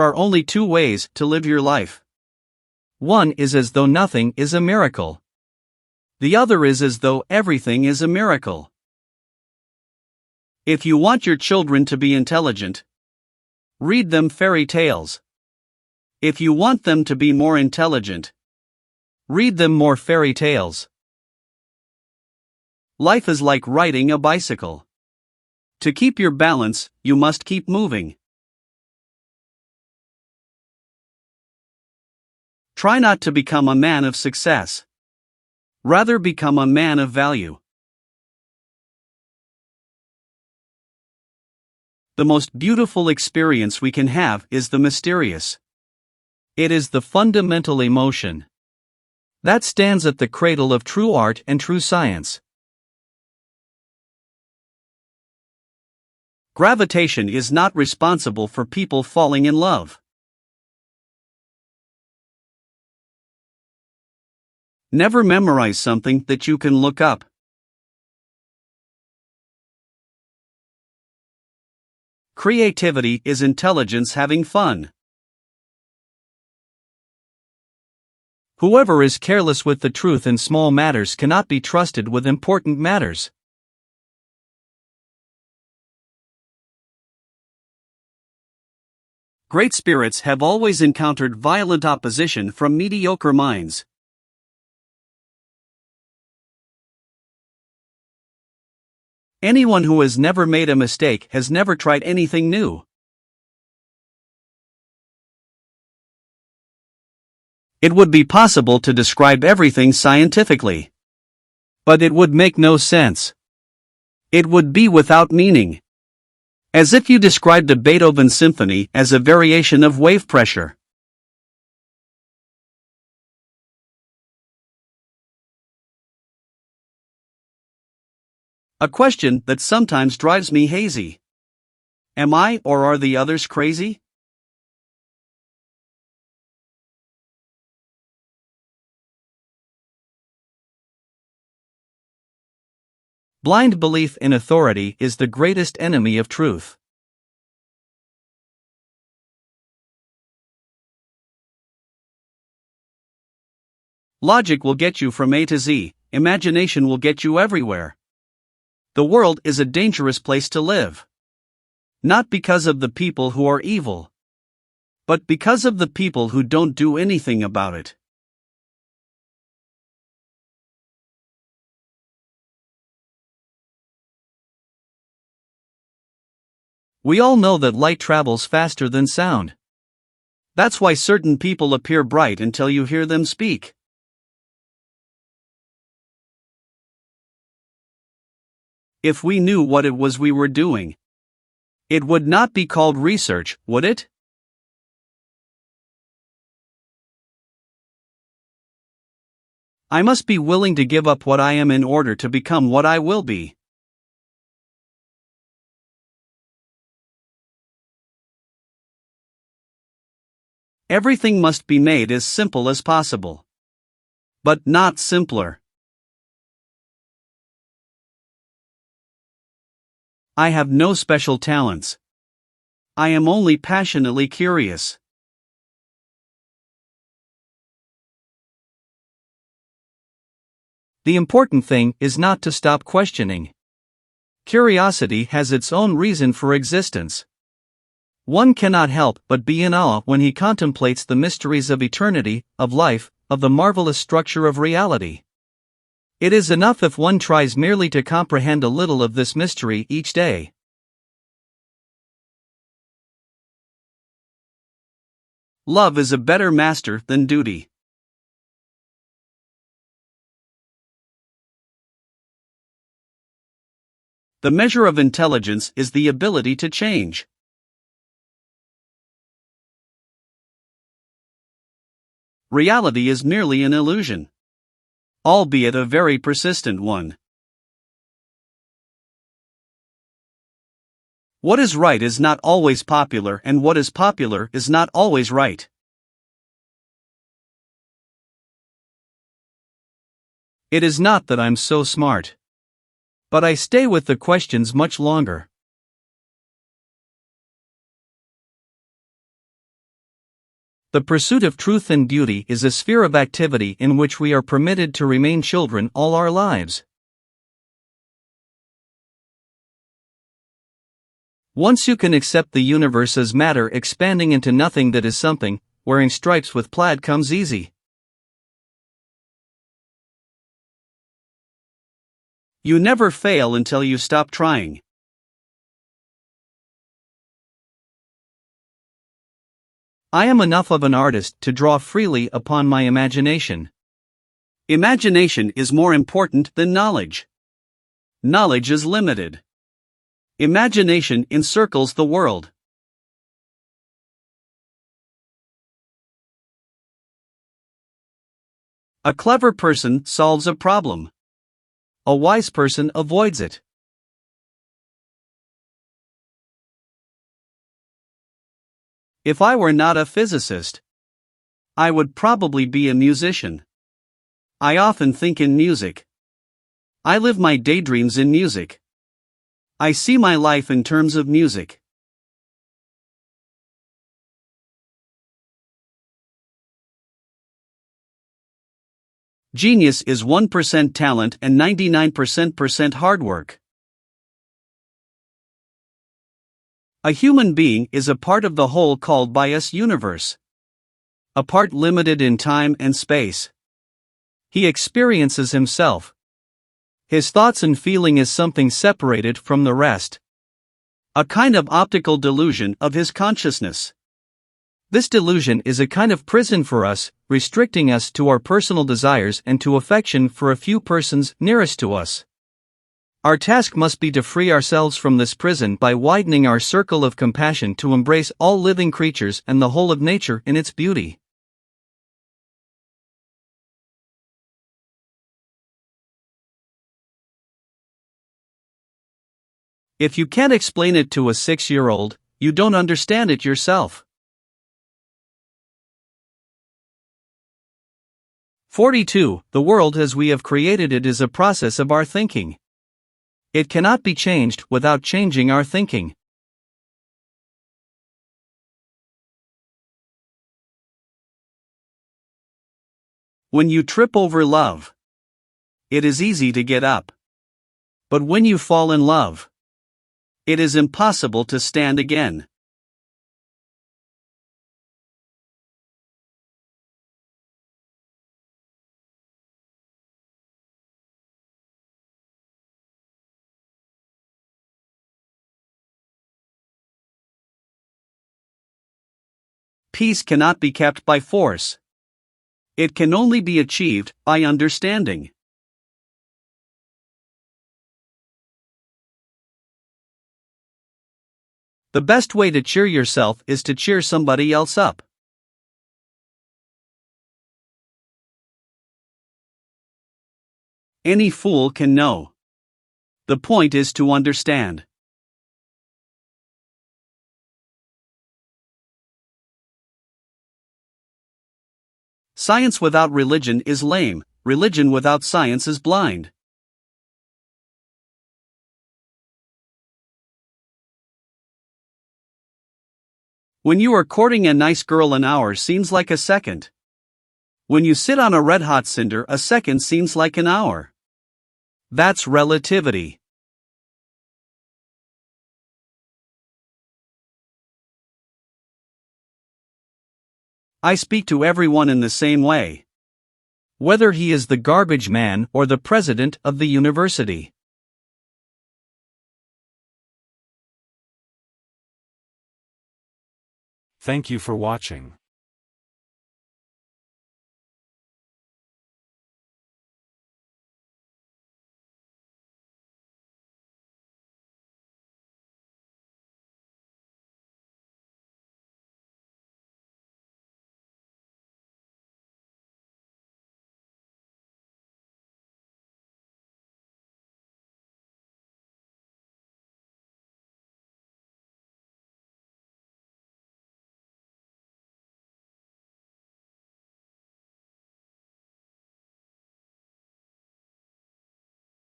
are only two ways to live your life. One is as though nothing is a miracle. The other is as though everything is a miracle. If you want your children to be intelligent, read them fairy tales. If you want them to be more intelligent, read them more fairy tales. Life is like riding a bicycle. To keep your balance, you must keep moving. Try not to become a man of success. Rather become a man of value. The most beautiful experience we can have is the mysterious. It is the fundamental emotion that stands at the cradle of true art and true science. Gravitation is not responsible for people falling in love. Never memorize something that you can look up. Creativity is intelligence having fun. Whoever is careless with the truth in small matters cannot be trusted with important matters. Great spirits have always encountered violent opposition from mediocre minds. Anyone who has never made a mistake has never tried anything new. It would be possible to describe everything scientifically. But it would make no sense. It would be without meaning. As if you described a Beethoven symphony as a variation of wave pressure. A question that sometimes drives me hazy. Am I or are the others crazy? Blind belief in authority is the greatest enemy of truth. Logic will get you from A to Z, imagination will get you everywhere. The world is a dangerous place to live. Not because of the people who are evil, but because of the people who don't do anything about it. We all know that light travels faster than sound. That's why certain people appear bright until you hear them speak. If we knew what it was we were doing, it would not be called research, would it? I must be willing to give up what I am in order to become what I will be. Everything must be made as simple as possible. But not simpler. I have no special talents. I am only passionately curious. The important thing is not to stop questioning. Curiosity has its own reason for existence. One cannot help but be in awe when he contemplates the mysteries of eternity, of life, of the marvelous structure of reality. It is enough if one tries merely to comprehend a little of this mystery each day. Love is a better master than duty. The measure of intelligence is the ability to change. Reality is merely an illusion, albeit a very persistent one. What is right is not always popular, and what is popular is not always right. It is not that I'm so smart, but I stay with the questions much longer. The pursuit of truth and beauty is a sphere of activity in which we are permitted to remain children all our lives. Once you can accept the universe as matter expanding into nothing that is something, wearing stripes with plaid comes easy. You never fail until you stop trying. I am enough of an artist to draw freely upon my imagination. Imagination is more important than knowledge. Knowledge is limited. Imagination encircles the world. A clever person solves a problem. A wise person avoids it. If I were not a physicist, I would probably be a musician. I often think in music. I live my daydreams in music. I see my life in terms of music. Genius is 1% talent and 99% hard work. A human being is a part of the whole called by us universe. A part limited in time and space. He experiences himself. His thoughts and feeling is something separated from the rest. A kind of optical delusion of his consciousness. This delusion is a kind of prison for us, restricting us to our personal desires and to affection for a few persons nearest to us. Our task must be to free ourselves from this prison by widening our circle of compassion to embrace all living creatures and the whole of nature in its beauty. If you can't explain it to a 6-year-old, you don't understand it yourself. 42. The world as we have created it is a process of our thinking. It cannot be changed without changing our thinking. When you trip over love, it is easy to get up. But when you fall in love, it is impossible to stand again. Peace cannot be kept by force. It can only be achieved by understanding. The best way to cheer yourself is to cheer somebody else up. Any fool can know. The point is to understand. Science without religion is lame, religion without science is blind. When you are courting a nice girl, an hour seems like a second. When you sit on a red-hot cinder, a second seems like an hour. That's relativity. I speak to everyone in the same way. Whether he is the garbage man or the president of the university. Thank you for watching.